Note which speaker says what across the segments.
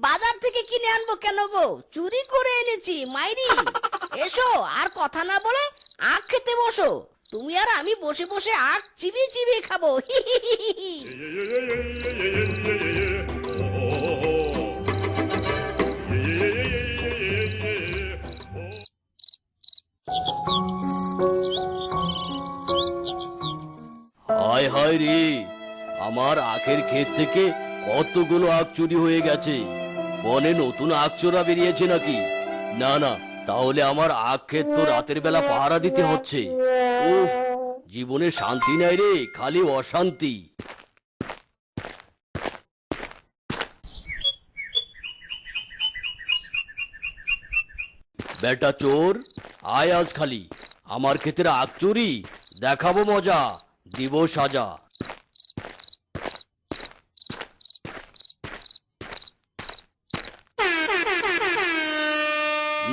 Speaker 1: বাজার থেকে কিনে আনবো কেন গো? চুরি করে এনেছি মাইরি। এসো, আর কথা না বলে আখ খেতে বসো। তুমি আর আমি বসে বসে আখ চিবিয়ে চিবিয়ে খাবো।
Speaker 2: হায় হায় রে, আমার আখের ক্ষেত থেকে কতগুলো আখ চুরি হয়ে গেছে। বনে নতুন আখ চোরা বেরিয়েছে নাকি? না না, তাহলে আমার আখ ক্ষেত তো রাতের বেলা পাহারা দিতে হচ্ছে। উফ, জীবনে শান্তি নাই রে, খালি অশান্তি। বেটা চোর, আয় আজ খালি আমার ক্ষেতের আখ চুরি, দেখাবো মজা, দিব সাজা।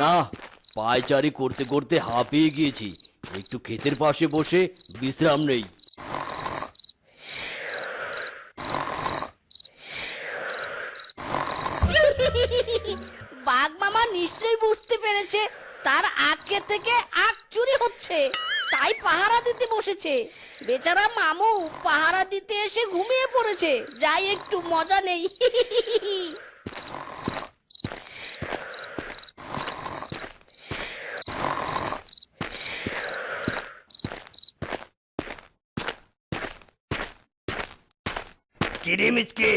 Speaker 2: না, পায়চারি করতে করতে হাঁপিয়ে গিয়েছি, একটু ক্ষেতের পাশে বসে বিশ্রাম নেই।
Speaker 1: বাঘ মামা নিশ্চয়ই বুঝতে পেরেছে তার আখ ক্ষেত থেকে আখ চুরি হচ্ছে, তাই পাহারা দিতে বসেছে। বেচারা মামু পাহারা দিতে এসে ঘুমিয়ে পড়েছে। যাই একটু মজা নেই।
Speaker 2: কিরে মিচকে,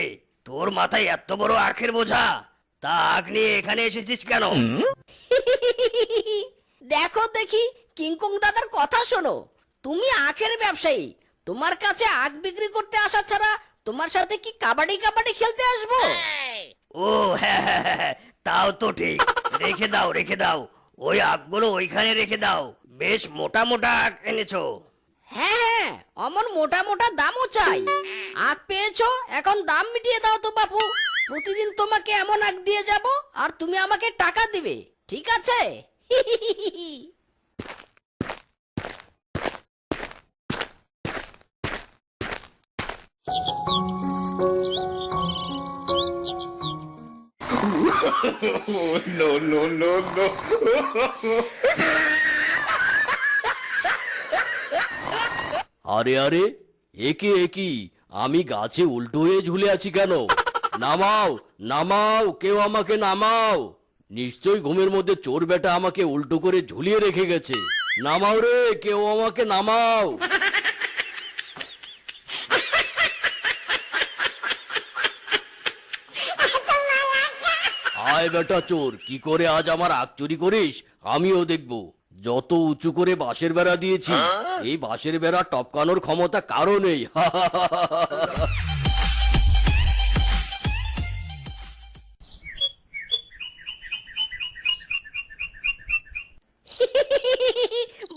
Speaker 2: তোর মাথায় এত বড় আখের বোঝা, তা আখ নিয়ে এখানে এসেছিস কেন?
Speaker 1: দেখো দেখি, কিংকং দাদার কথা শোনো। তুমি আখের ব্যবসায়ী, তোমার কাছে আখ বিক্রি করতে আসা ছাড়া তোমার সাথে কি কাবাডি কাবাডি খেলতে আসবো?
Speaker 2: ও হ্যাঁ হ্যাঁ হ্যাঁ, তাও তো ঠিক। রেখে দাও রেখে দাও, ওই আখগুলো ওইখানে রেখে দাও। বেশ মোটা মোটা আখ এনেছো।
Speaker 1: হ্যাঁ হ্যাঁ, অমন মোটা মোটা দামও চাই। আখ পেয়েছো, এখন দাম মিটিয়ে দাও তো বাপু। প্রতিদিন তোমাকে এমন আখ দিয়ে যাব, আর তুমি আমাকে টাকা দিবে, ঠিক আছে?
Speaker 3: No, no, no, no.
Speaker 2: আরে আরে, একে একি, আমি গাছে উল্টো হয়ে ঝুলে আছি কেন? নামাও নামাও, কেউ আমাকে নামাও। নিশ্চয়ই ঘুমের মধ্যে চোর বেটা আমাকে উল্টো করে ঝুলিয়ে রেখে গেছে। নামাও রে, কেউ আমাকে নামাও। আয় বেটা চোর, কি করে আজ আমার আখ চুরি করিস আমিও দেখবো। যত উঁচু করে বাঁশের বেড়া দিয়েছি, এই বাঁশের বেড়া টপকানোর ক্ষমতা কারো নেই।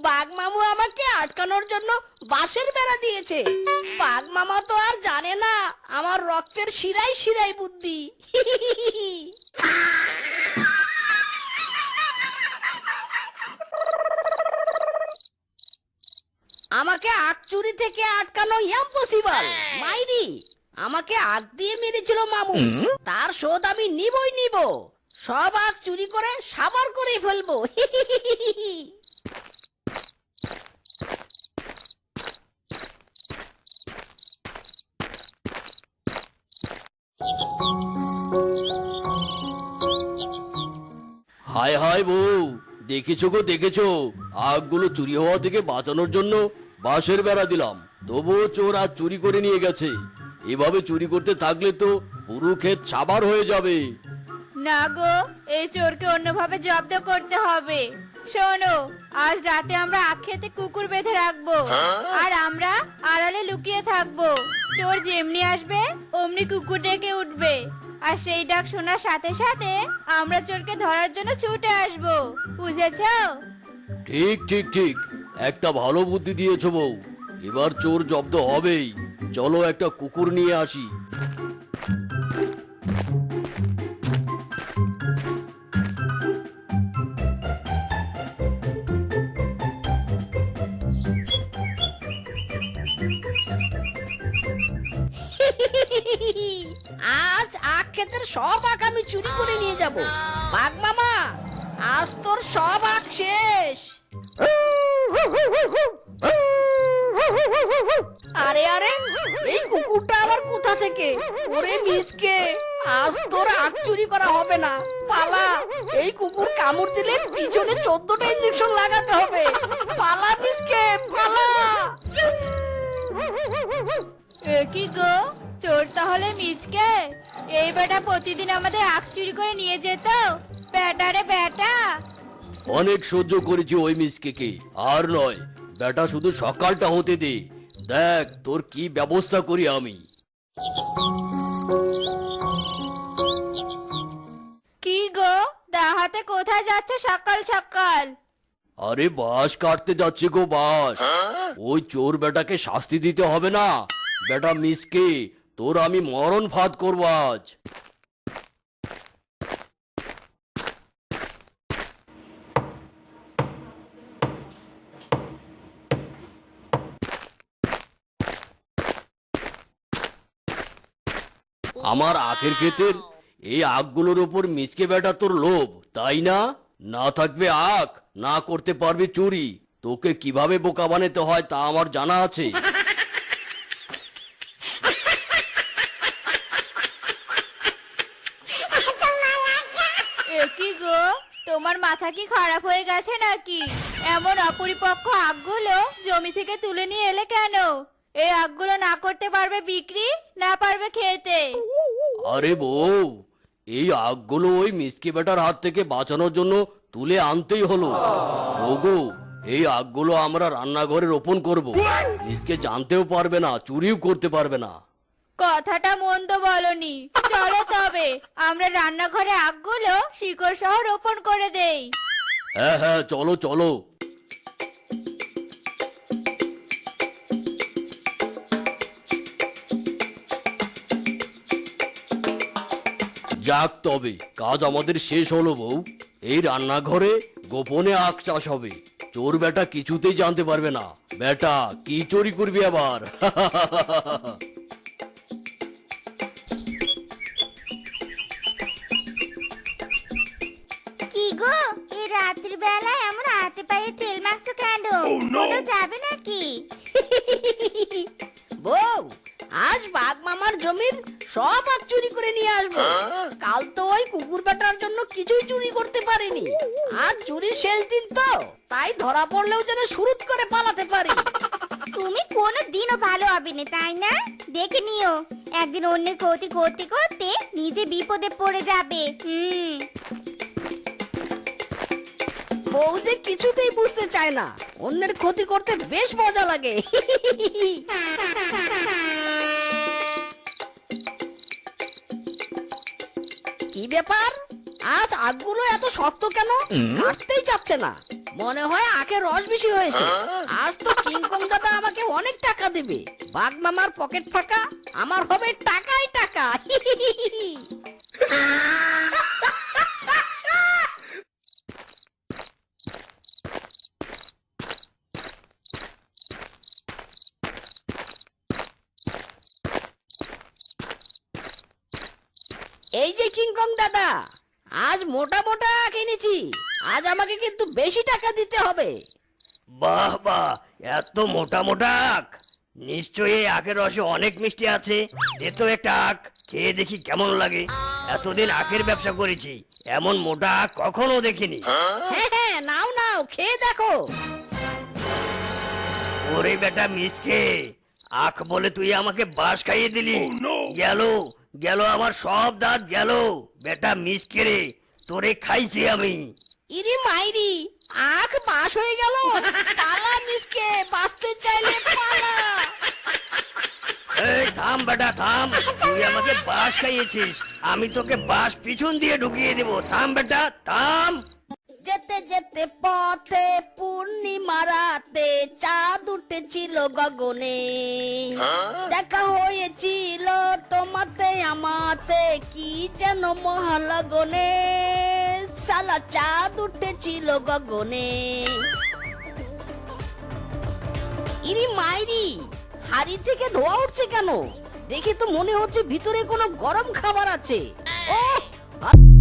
Speaker 1: বাঘ মামু আমাকে আটকানোর জন্য বাঁশের বেড়া দিয়েছে। বাঘ মামা তো আর জানে না আমার রক্তের শিরায় শিরায় বুদ্ধি। আমাকে আখ চুরি থেকে আটকানো ইম্পসিবল। মাইরি, আমাকে আখ দিয়ে মেরেছিল মামু, তার শোধ আমি নিবই নিব। সব আখ চুরি করে সাবার করে ফেলবো।
Speaker 2: হায় হায় বউ, দেখেছো গো দেখেছো, আখগুলো চুরি হওয়া থেকে বাঁচানোর জন্য বাঁশের বেড়া দিলাম, তবুও চোর আজ চুরি করে নিয়ে গেছে। এভাবে চুরি করতে থাকলে তো পুরো ক্ষেত সাবার হয়ে যাবে।
Speaker 4: না গো, এই চোরকে অন্যভাবে জব্দ করতে হবে। শোনো, আজ রাতে আমরা আখ খেতে কুকুর বেঁধে রাখবো, আর আমরা আড়ালে লুকিয়ে থাকবো। চোর যেমনি আসবে অমনি কুকুর ডেকে উঠবে, আর সেই ডাক শোনার সাথে সাথে আমরা চোরকে ধরার জন্য ছুটে আসবো। বুঝেছো?
Speaker 2: ঠিক ঠিক ঠিক, একটা ভালো বুদ্ধি দিয়েছো বউ। এবার চোর জব্দ হবেই। চলো একটা কুকুর নিয়ে আসি।
Speaker 1: আজ আখ ক্ষেতের সব আখ আমি চুরি করে নিয়ে যাব। বাঘ মামা, আজ তোর সব আখ শেষ। আরে আরে, এই কুকুরটা আবার কোথা থেকে? ওরে মিসকে, আজ তোর আখ চুরি করা হবে না, পালা। এই কুকুর কামড় দিলে পিছনে 14টা ইঞ্জেকশন লাগাতে হবে। পালা মিসকে, পালা।
Speaker 4: এ কি গো, চোর তাহলে মিচকে? এই বেটা প্রতিদিন আমাদের আখ চুরি করে নিয়ে যেত। বেটা রে বেটা।
Speaker 2: অনেক সহ্য করেছি ওই মিসকেকে, আর নয়। বেটা শুধু সকালটা হতে দে, দেখ তোর কি ব্যবস্থা করি আমি।
Speaker 4: কি গো, দাহাতে কোথায় যাচ্ছ সকাল সকাল?
Speaker 2: আরে বাঁশ কাটতে যাচ্ছে গো, বাঁশ। ওই চোর বেটাকে শাস্তি দিতে হবে না? বেটা মিসকে, তোর আমি মরণ ফাঁদ করবো আজ। আমার আখের ক্ষেতের এই আখগুলোর ওপর মিসকে বেটা তোর লোভ, তাই না? না থাকবে আখ, না করতে পারবি চুরি। তোকে কিভাবে বোকা বানাতে হয় তা আমার জানা আছে।
Speaker 4: এ কি গো, তোমার মাথা কি খারাপ হয়ে গেছে নাকি? এমন অপরিপক্ক আখগুলো জমি থেকে তুলে নিয়ে এলে কেন? এই আখগুলো না করতে পারবে বিক্রি, না পারবে খেতে।
Speaker 2: আরে বউ, এই আখগুলো ওই মিসকে বেটার হাত থেকে বাঁচানোর জন্য তুলে আনতেই হলো। ওগো, এই আখগুলো আমরা রান্নাঘরে রোপণ করব। মিসকে জানতেও পারবে না, চুরিও করতে পারবে না।
Speaker 4: কথাটা মন্দ বলনি। চলো তবে আমরা রান্নাঘরে আখগুলো শিকড় সহ রোপণ করে দেই।
Speaker 2: হ্যাঁ হ্যাঁ, চলো চলো। যাক, তবে কাজ আমাদের শেষ হলো বউ। এই রান্নাঘরে গোপনে আখ চাষ হবে, চোর বেটা কিছুতেই জানতে পারবে না। বেটা, কি চুরি করবি আবার?
Speaker 5: কি গো, এই রাত্রি বেলায় এমন হাতে পায়ে তেল মাখছো কেন? কোথাও যাবে নাকি?
Speaker 1: বউ, আজ বাঘ মামার জমির সব আখ চুরি করে নিয়ে আসবো। কাল তো ওই কুকুর বেটার জন্য কিছুই চুরি করতে পারিনি। আজ চুরির শেষ দিন তো, তাই ধরা পড়লেও যেন শুরুত করে পালাতে পারি।
Speaker 5: তুমি কোনো দিনও ভালো হবে না, তাই না? দেখে নিও, একদিন অন্যের ক্ষতি করতে করতে নিজে বিপদে পড়ে যাবে।
Speaker 1: বউ যে কিছুতেই বুঝতে চায় না, অন্যের ক্ষতি করতে বেশ মজা লাগে। কি ব্যাপার, আজ আখগুলো এত শক্ত কেন? কাটতেই চাচ্ছে না। মনে হয় আখের রস বেশি হয়েছে। আজ তো কিংকং দাদা আমাকে অনেক টাকা দেবে। বাঘ মামার পকেট ফাঁকা, আমার হবে টাকাই টাকা। এই যে কিংকং দাদা, আজ মোটা মোটা আখ এনেছি। আজ আমাকে কিন্তু বেশি টাকা দিতে হবে।
Speaker 2: বাহ বাহ, এত মোটা মোটা আখ! নিশ্চয়ই এই আখের রসে অনেক মিষ্টি আছে। দে তো একটা আখ, খেয়ে দেখি কেমন লাগে। এতদিন আখের ব্যবসা করেছি, এমন মোটা আখ কখনো দেখিনি।
Speaker 1: হ্যাঁ হ্যাঁ, নাও নাও, খেয়ে দেখো।
Speaker 2: ওরে বেটা মিসকে, আখ বলে তুই আমাকে বাঁশ খাইয়ে দিলি। গেল গেল আমার সব দাঁত গেল। বেটা মিসকে রে, তোরে খাইছি আমি।
Speaker 1: ইরি মাইরি, আখ বাস হয়ে গেল। পালা মিসকে, বাঁচতে চাইলে পালা।
Speaker 2: এই থাম বেটা থাম, তুই আমাকে বাঁশ খাইয়েছিস, আমি তোকে বাঁশ পিছন দিয়ে ঢুকিয়ে দেবো। থাম বেটা থাম।
Speaker 1: যেতে যেতে পথে পূর্ণিমা রাতে চাঁদ উঠেছিল গগনে। দেখা হয়েছিল তোমাতে আমাতে, কি যেন মহালগনে। সালা চাঁদ উঠেছিল গগনে। ইরি মাইরি, হাড়ি থেকে ধোয়া উঠছে কেন? দেখে তো মনে হচ্ছে ভিতরে কোনো গরম খাবার আছে। ও